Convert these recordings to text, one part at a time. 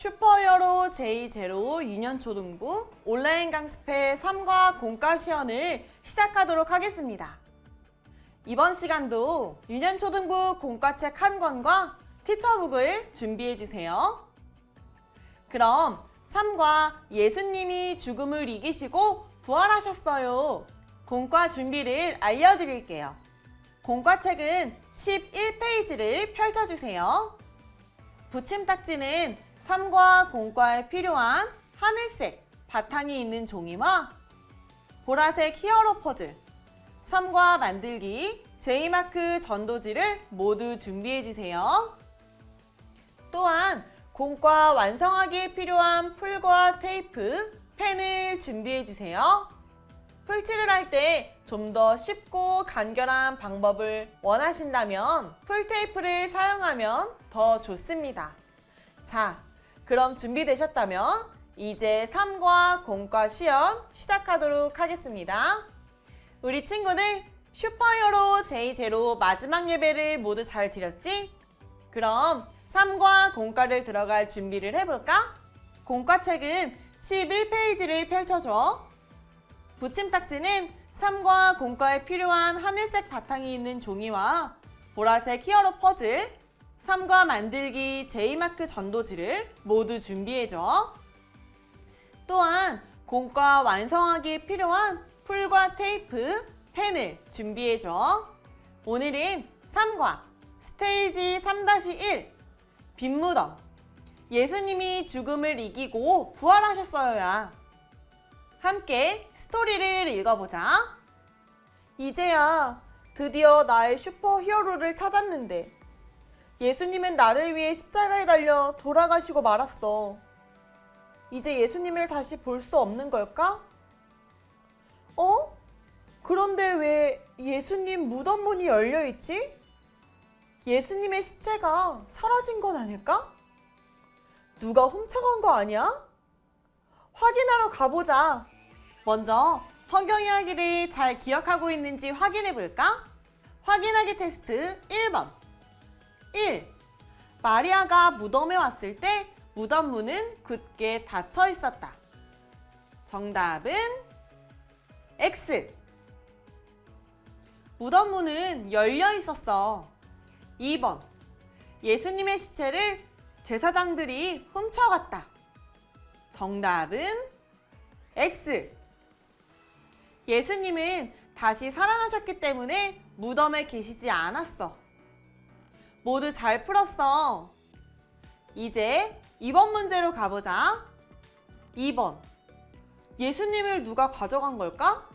슈퍼히어로 제2제로 유년초등부 온라인 강습회 3과 공과 시연을 시작하도록 하겠습니다. 이번 시간도 유년초등부 공과책 한 권과 티처북을 준비해주세요. 그럼 3과 예수님이 죽음을 이기시고 부활하셨어요. 공과 준비를 알려드릴게요. 공과책은 11페이지를 펼쳐주세요. 붙임딱지는 3과 공과에 필요한 하늘색 바탕이 있는 종이와 보라색 히어로 퍼즐, 3과 만들기, J마크 전도지를 모두 준비해주세요. 또한 공과 완성하기에 필요한 풀과 테이프, 펜을 준비해주세요. 풀칠을 할 때 좀 더 쉽고 간결한 방법을 원하신다면 풀테이프를 사용하면 더 좋습니다. 자, 그럼 준비되셨다면 이제 3과 공과 시연 시작하도록 하겠습니다. 우리 친구들 슈퍼히어로 제2제로 마지막 예배를 모두 잘 드렸지? 그럼 3과 공과를 들어갈 준비를 해볼까? 공과책은 11페이지를 펼쳐줘. 붙임딱지는 3과 공과에 필요한 하늘색 바탕이 있는 종이와 보라색 히어로 퍼즐, 3과 만들기 J마크 전도지를 모두 준비해줘. 또한 공과 완성하기에 필요한 풀과 테이프, 펜을 준비해줘. 오늘은 3과 스테이지 3-1 빈무덤 예수님이 죽음을 이기고 부활하셨어요야. 함께 스토리를 읽어보자. 이제야 드디어 나의 슈퍼히어로를 찾았는데 예수님은 나를 위해 십자가에 달려 돌아가시고 말았어. 이제 예수님을 다시 볼 수 없는 걸까? 그런데 왜 예수님 무덤 문이 열려 있지? 예수님의 시체가 사라진 건 아닐까? 누가 훔쳐간 거 아니야? 확인하러 가보자. 먼저 성경 이야기를 잘 기억하고 있는지 확인해 볼까? 확인하기 테스트 1번. 1. 마리아가 무덤에 왔을 때 무덤 문은 굳게 닫혀 있었다. 정답은 X. 무덤 문은 열려 있었어. 2번. 예수님의 시체를 제사장들이 훔쳐갔다. 정답은 X. 예수님은 다시 살아나셨기 때문에 무덤에 계시지 않았어. 모두 잘 풀었어. 이제 2번 문제로 가보자. 2번. 예수님을 누가 가져간 걸까?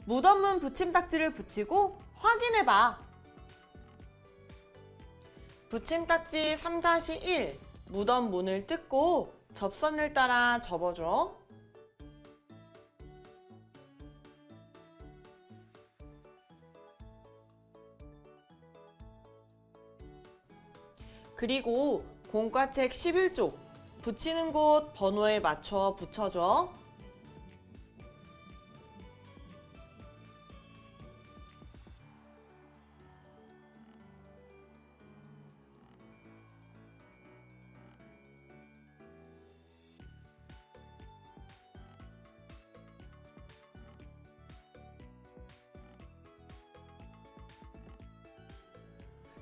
무덤문 붙임딱지를 붙이고 확인해봐. 붙임딱지 3-1 무덤 문을 뜯고 접선을 따라 접어줘. 그리고 공과책 11쪽 붙이는 곳 번호에 맞춰 붙여줘.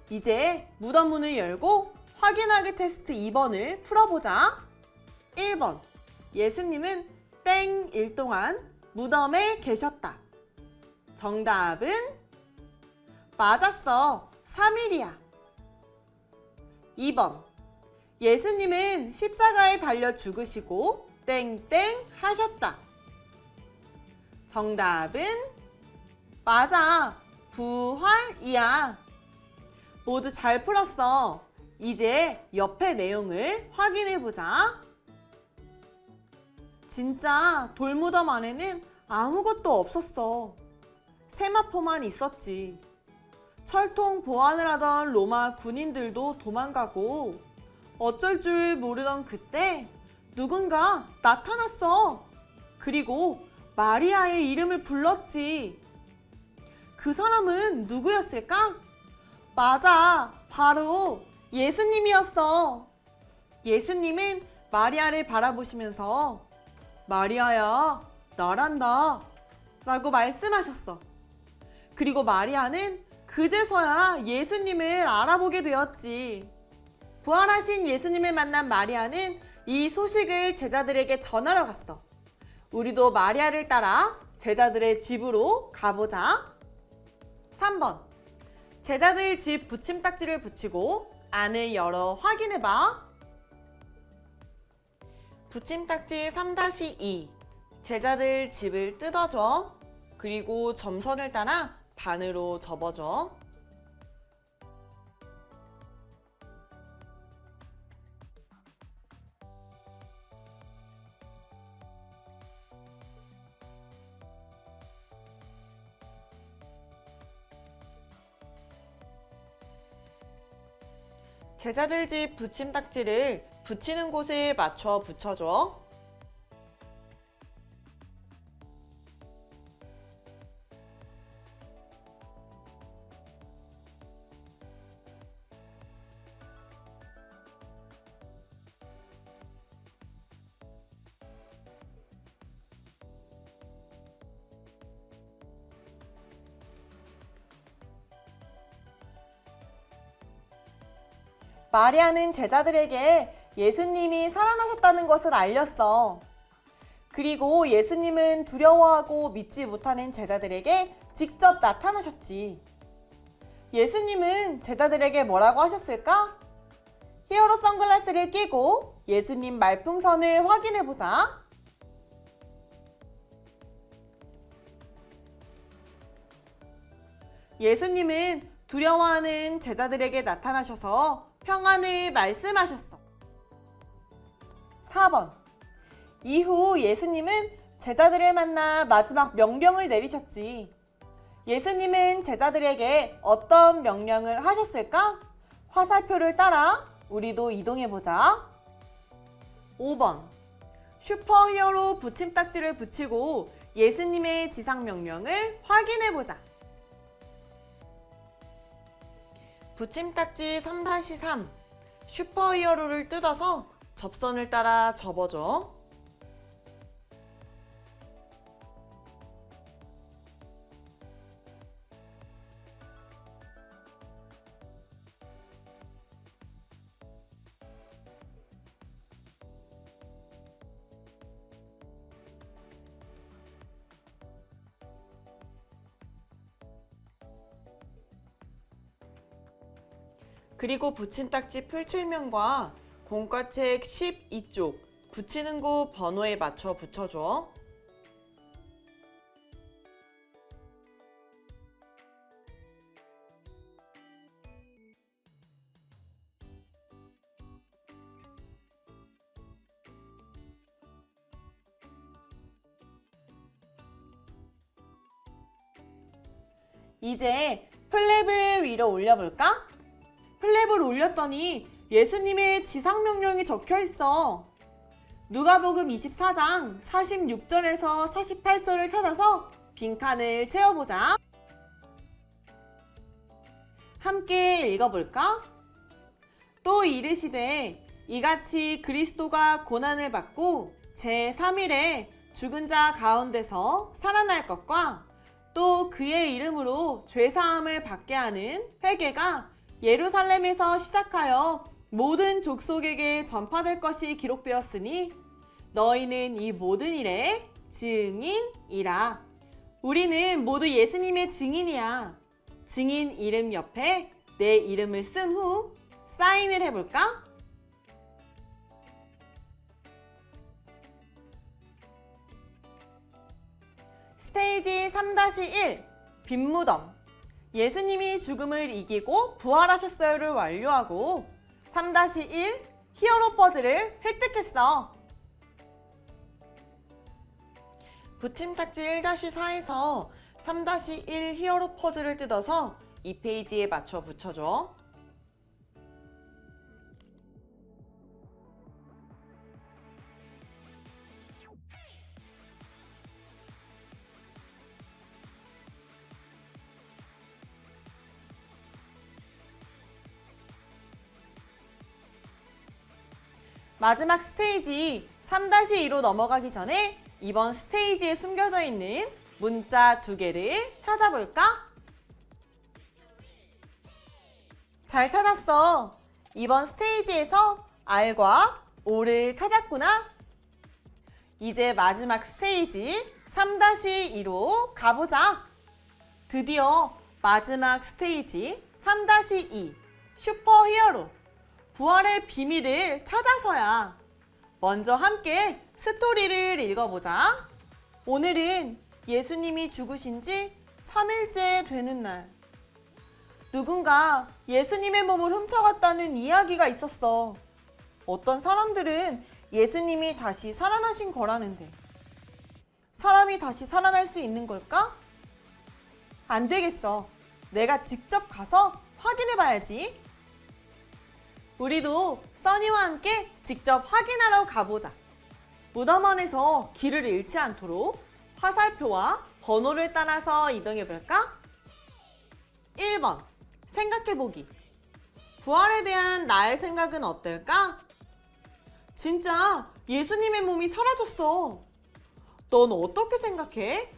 이제 무덤 문을 열고 확인하기 테스트 2번을 풀어보자. 1번. 예수님은 땡1 동안 무덤에 계셨다. 정답은 맞았어. 3일이야. 2번. 예수님은 십자가에 달려 죽으시고 땡땡 하셨다. 정답은 맞아. 부활이야. 모두 잘 풀었어. 이제 옆에 내용을 확인해보자. 진짜 돌무덤 안에는 아무것도 없었어. 세마포만 있었지. 철통 보안을 하던 로마 군인들도 도망가고 어쩔 줄 모르던 그때 누군가 나타났어. 그리고 마리아의 이름을 불렀지. 그 사람은 누구였을까? 맞아, 바로 예수님이었어. 예수님은 마리아를 바라보시면서 마리아야, 나란다 라고 말씀하셨어. 그리고 마리아는 그제서야 예수님을 알아보게 되었지. 부활하신 예수님을 만난 마리아는 이 소식을 제자들에게 전하러 갔어. 우리도 마리아를 따라 제자들의 집으로 가보자. 3번. 제자들 집 붙임딱지를 붙이고 안을 열어 확인해봐. 붙임딱지 3-2. 제자들 집을 뜯어줘. 그리고 점선을 따라 반으로 접어줘. 제자들 집 붙임딱지를 붙이는 곳에 맞춰 붙여줘. 마리아는 제자들에게 예수님이 살아나셨다는 것을 알렸어. 그리고 예수님은 두려워하고 믿지 못하는 제자들에게 직접 나타나셨지. 예수님은 제자들에게 뭐라고 하셨을까? 히어로 선글라스를 끼고 예수님 말풍선을 확인해보자. 예수님은 두려워하는 제자들에게 나타나셔서 평안을 말씀하셨어. 4번. 이후 예수님은 제자들을 만나 마지막 명령을 내리셨지. 예수님은 제자들에게 어떤 명령을 하셨을까? 화살표를 따라 우리도 이동해보자. 5번. 슈퍼히어로 붙임딱지를 붙이고 예수님의 지상 명령을 확인해보자. 붙임딱지 3-3. 슈퍼히어로를 뜯어서 접선을 따라 접어줘. 그리고 붙임딱지 풀칠면과 공과책 12쪽 붙이는 곳 번호에 맞춰 붙여줘. 이제 플랩을 위로 올려볼까? 플랩을 올렸더니 예수님의 지상명령이 적혀 있어. 누가복음 24장 46절에서 48절을 찾아서 빈칸을 채워보자. 함께 읽어볼까? 또 이르시되 이같이 그리스도가 고난을 받고 제3일에 죽은 자 가운데서 살아날 것과 또 그의 이름으로 죄사함을 받게 하는 회개가 예루살렘에서 시작하여 모든 족속에게 전파될 것이 기록되었으니 너희는 이 모든 일의 증인이라. 우리는 모두 예수님의 증인이야. 증인 이름 옆에 내 이름을 쓴 후 사인을 해볼까? 스테이지 3-1 빈무덤. 예수님이 죽음을 이기고 부활하셨어요를 완료하고 3-1 히어로 퍼즐을 획득했어. 붙임딱지 1-4에서 3-1 히어로 퍼즐을 뜯어서 이 페이지에 맞춰 붙여줘. 마지막 스테이지 3-2로 넘어가기 전에 이번 스테이지에 숨겨져 있는 문자 2개를 찾아볼까? 잘 찾았어. 이번 스테이지에서 R과 O를 찾았구나. 이제 마지막 스테이지 3-2로 가보자. 드디어 마지막 스테이지 3-2 슈퍼히어로 부활의 비밀을 찾아서야. 먼저 함께 스토리를 읽어보자. 오늘은 예수님이 죽으신 지 3일째 되는 날. 누군가 예수님의 몸을 훔쳐갔다는 이야기가 있었어. 어떤 사람들은 예수님이 다시 살아나신 거라는데 사람이 다시 살아날 수 있는 걸까? 안 되겠어. 내가 직접 가서 확인해 봐야지. 우리도 써니와 함께 직접 확인하러 가보자. 무덤 안에서 길을 잃지 않도록 화살표와 번호를 따라서 이동해 볼까? 1번 생각해보기. 부활에 대한 나의 생각은 어떨까? 진짜 예수님의 몸이 사라졌어. 넌 어떻게 생각해?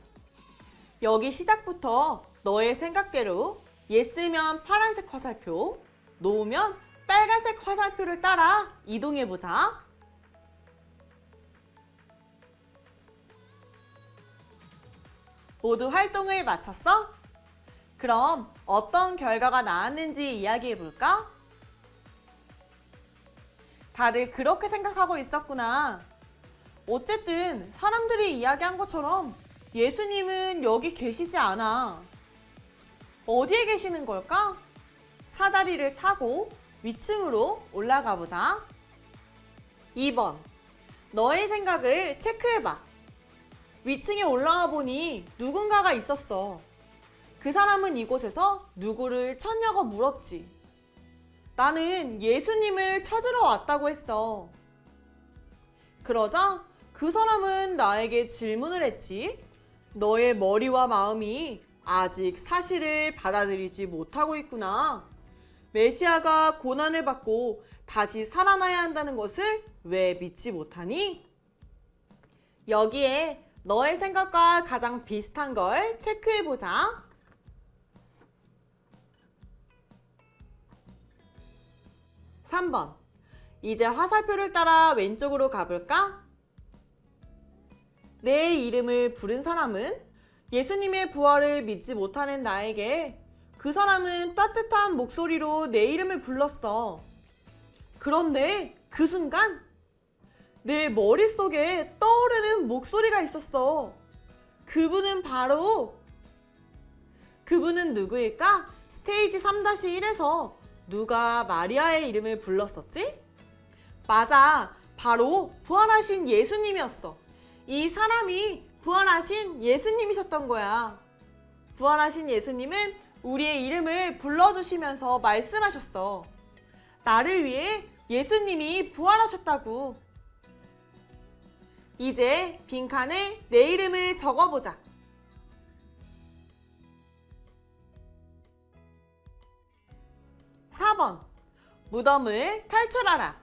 여기 시작부터 너의 생각대로 예스면 파란색 화살표, 노면 빨간색 화살표를 따라 이동해보자. 모두 활동을 마쳤어? 그럼 어떤 결과가 나왔는지 이야기해볼까? 다들 그렇게 생각하고 있었구나. 어쨌든 사람들이 이야기한 것처럼 예수님은 여기 계시지 않아. 어디에 계시는 걸까? 사다리를 타고 위층으로 올라가 보자. 2번 너의 생각을 체크해봐. 위층에 올라와 보니 누군가가 있었어. 그 사람은 이곳에서 누구를 찾냐고 물었지. 나는 예수님을 찾으러 왔다고 했어. 그러자 그 사람은 나에게 질문을 했지. 너의 머리와 마음이 아직 사실을 받아들이지 못하고 있구나. 메시아가 고난을 받고 다시 살아나야 한다는 것을 왜 믿지 못하니? 여기에 너의 생각과 가장 비슷한 걸 체크해보자. 3번 이제 화살표를 따라 왼쪽으로 가볼까? 내 이름을 부른 사람은 예수님의 부활을 믿지 못하는 나에게 그 사람은 따뜻한 목소리로 내 이름을 불렀어. 그런데 그 순간 내 머릿속에 떠오르는 목소리가 있었어. 그분은 누구일까? 스테이지 3-1에서 누가 마리아의 이름을 불렀었지? 맞아. 바로 부활하신 예수님이었어. 이 사람이 부활하신 예수님이셨던 거야. 부활하신 예수님은 우리의 이름을 불러주시면서 말씀하셨어. 나를 위해 예수님이 부활하셨다고. 이제 빈칸에 내 이름을 적어보자. 4번 무덤을 탈출하라.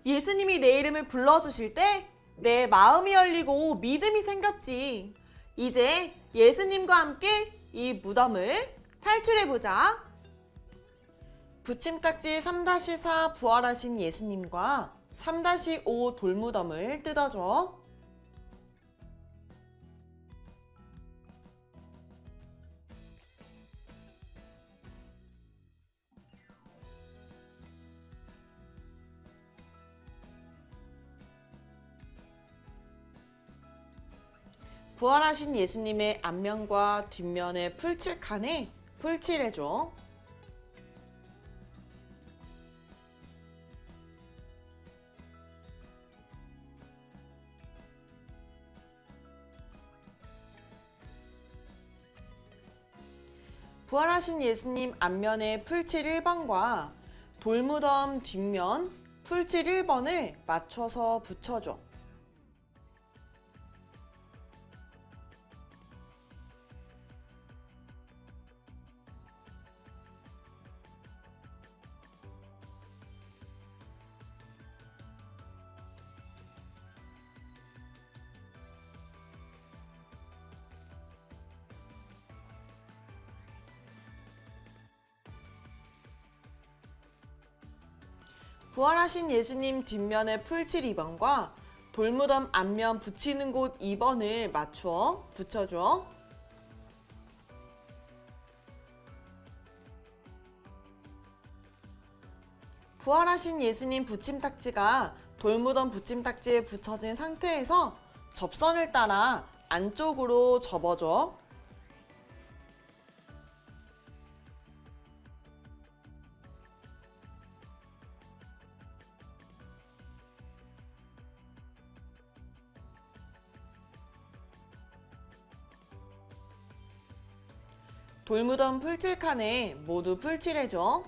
예수님이 내 이름을 불러주실 때 내 마음이 열리고 믿음이 생겼지. 이제 예수님과 함께 이 무덤을 탈출해보자. 부침딱지 3-4 부활하신 예수님과 3-5 돌무덤을 뜯어줘. 부활하신 예수님의 앞면과 뒷면의 풀칠칸에 풀칠해줘. 부활하신 예수님 앞면의 풀칠 1번과 돌무덤 뒷면 풀칠 1번을 맞춰서 붙여줘. 부활하신 예수님 뒷면에 풀칠 2번과 돌무덤 앞면 붙이는 곳 2번을 맞추어 붙여줘. 부활하신 예수님 붙임딱지가 돌무덤 붙임딱지에 붙여진 상태에서 접선을 따라 안쪽으로 접어줘. 돌무덤 풀칠칸에 모두 풀칠해줘.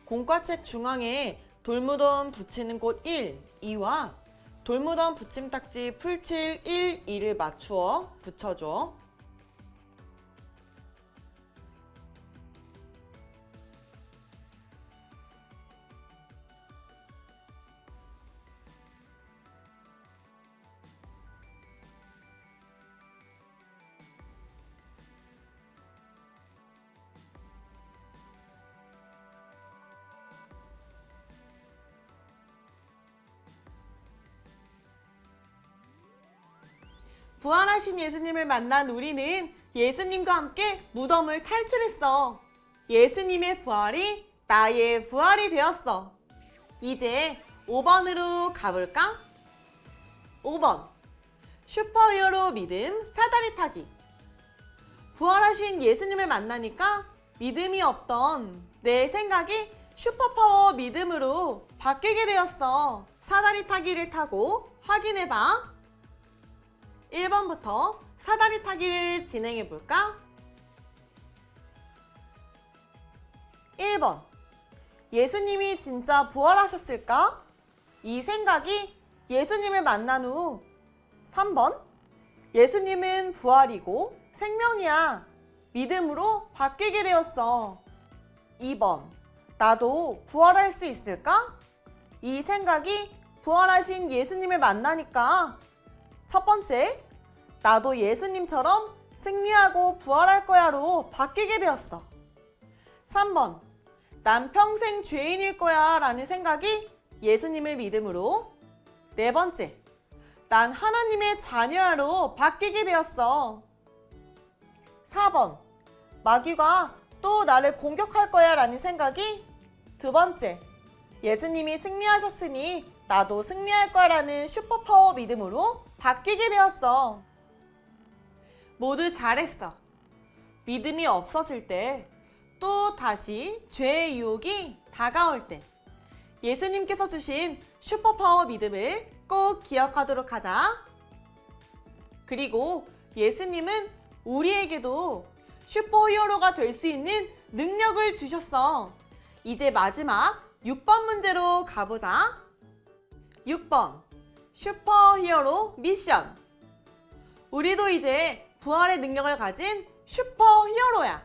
공과책 중앙에 돌무덤 붙이는 곳 1, 2와 돌무덤 붙임딱지 풀칠 1, 2를 맞추어 붙여줘. 부활하신 예수님을 만난 우리는 예수님과 함께 무덤을 탈출했어. 예수님의 부활이 나의 부활이 되었어. 이제 5번으로 가볼까? 5번. 슈퍼히어로 믿음 사다리 타기. 부활하신 예수님을 만나니까 믿음이 없던 내 생각이 슈퍼파워 믿음으로 바뀌게 되었어. 사다리 타기를 타고 확인해봐. 1번부터 사다리 타기를 진행해 볼까? 1번. 예수님이 진짜 부활하셨을까? 이 생각이 예수님을 만난 후. 3번. 예수님은 부활이고 생명이야. 믿음으로 바뀌게 되었어. 2번. 나도 부활할 수 있을까? 이 생각이 부활하신 예수님을 만나니까. 첫 번째, 나도 예수님처럼 승리하고 부활할 거야로 바뀌게 되었어. 3번, 난 평생 죄인일 거야 라는 생각이 예수님을 믿음으로. 네 번째, 난 하나님의 자녀야로 바뀌게 되었어. 4번, 마귀가 또 나를 공격할 거야 라는 생각이. 두 번째, 예수님이 승리하셨으니 나도 승리할 거야 라는 슈퍼파워 믿음으로 바뀌게 되었어. 모두 잘했어. 믿음이 없었을 때, 또 다시 죄의 유혹이 다가올 때 예수님께서 주신 슈퍼파워 믿음을 꼭 기억하도록 하자. 그리고 예수님은 우리에게도 슈퍼히어로가 될 수 있는 능력을 주셨어. 이제 마지막 6번 문제로 가보자. 6번. 슈퍼히어로 미션. 우리도 이제 부활의 능력을 가진 슈퍼히어로야.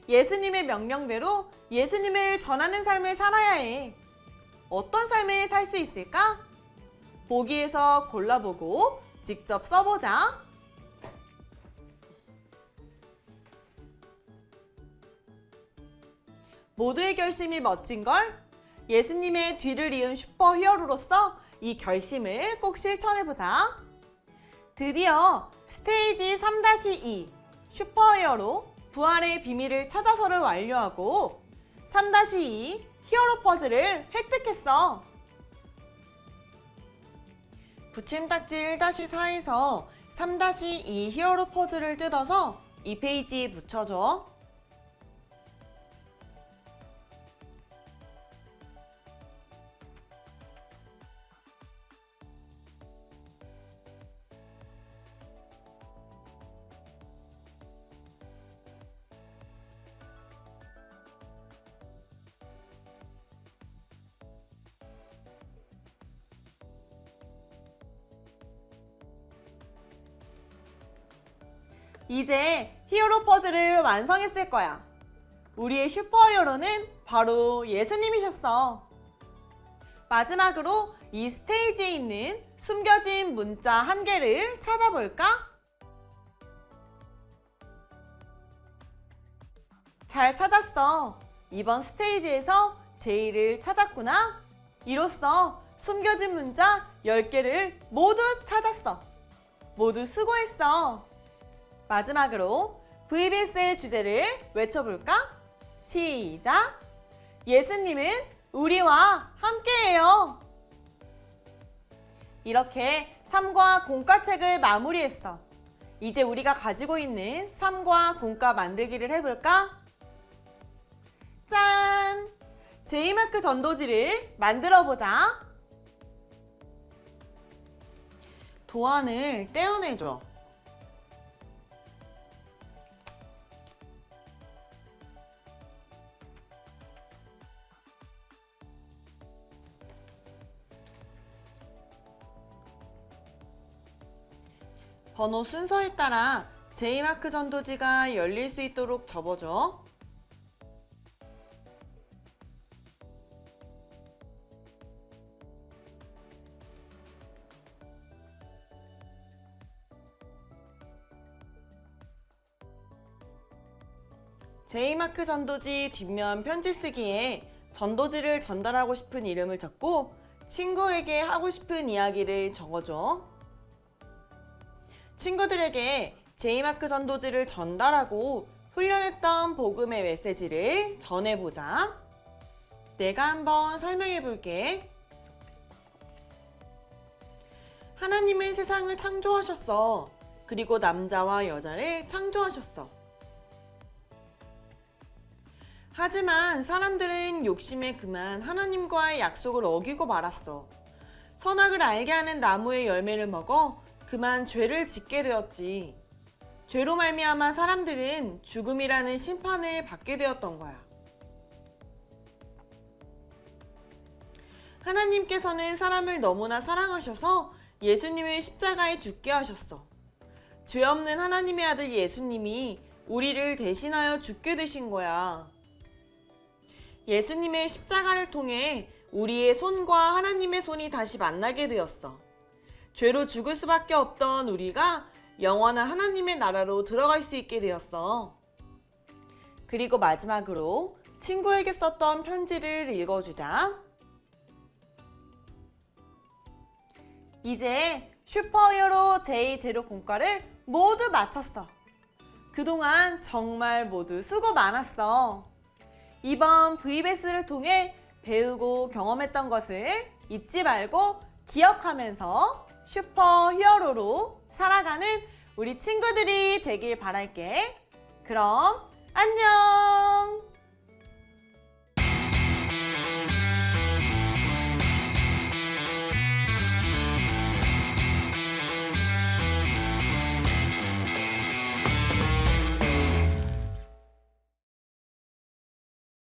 예수님의 명령대로 예수님을 전하는 삶을 살아야 해. 어떤 삶을 살 수 있을까? 보기에서 골라보고 직접 써보자. 모두의 결심이 멋진걸? 예수님의 뒤를 이은 슈퍼히어로로서 이 결심을 꼭 실천해보자. 드디어 스테이지 3-2 슈퍼히어로 부활의 비밀을 찾아서를 완료하고 3-2 히어로 퍼즐을 획득했어. 붙임딱지 1-4에서 3-2 히어로 퍼즐을 뜯어서 이 페이지에 붙여줘. 이제 히어로 퍼즐을 완성했을 거야. 우리의 슈퍼히어로는 바로 예수님이셨어. 마지막으로 이 스테이지에 있는 숨겨진 문자 한 개를 찾아볼까? 잘 찾았어. 이번 스테이지에서 제이를 찾았구나. 이로써 숨겨진 문자 10개를 모두 찾았어. 모두 수고했어. 마지막으로 VBS의 주제를 외쳐볼까? 시작! 예수님은 우리와 함께해요. 이렇게 삶과 공과책을 마무리했어. 이제 우리가 가지고 있는 삶과 공과 만들기를 해볼까? 짠! 제이마크 전도지를 만들어보자. 도안을 떼어내줘. 번호 순서에 따라 제이마크 전도지가 열릴 수 있도록 접어줘. 제이마크 전도지 뒷면 편지 쓰기에 전도지를 전달하고 싶은 이름을 적고 친구에게 하고 싶은 이야기를 적어줘. 친구들에게 제이마크 전도지를 전달하고 훈련했던 복음의 메시지를 전해보자. 내가 한번 설명해 볼게. 하나님은 세상을 창조하셨어. 그리고 남자와 여자를 창조하셨어. 하지만 사람들은 욕심에 그만 하나님과의 약속을 어기고 말았어. 선악을 알게 하는 나무의 열매를 먹어 그만 죄를 짓게 되었지. 죄로 말미암아 사람들은 죽음이라는 심판을 받게 되었던 거야. 하나님께서는 사람을 너무나 사랑하셔서 예수님을 십자가에 죽게 하셨어. 죄 없는 하나님의 아들 예수님이 우리를 대신하여 죽게 되신 거야. 예수님의 십자가를 통해 우리의 손과 하나님의 손이 다시 만나게 되었어. 죄로 죽을 수밖에 없던 우리가 영원한 하나님의 나라로 들어갈 수 있게 되었어. 그리고 마지막으로 친구에게 썼던 편지를 읽어주자. 이제 슈퍼히어로 제이 제로 공과를 모두 마쳤어. 그동안 정말 모두 수고 많았어. 이번 VBS를 통해 배우고 경험했던 것을 잊지 말고 기억하면서 슈퍼히어로로 살아가는 우리 친구들이 되길 바랄게. 그럼 안녕!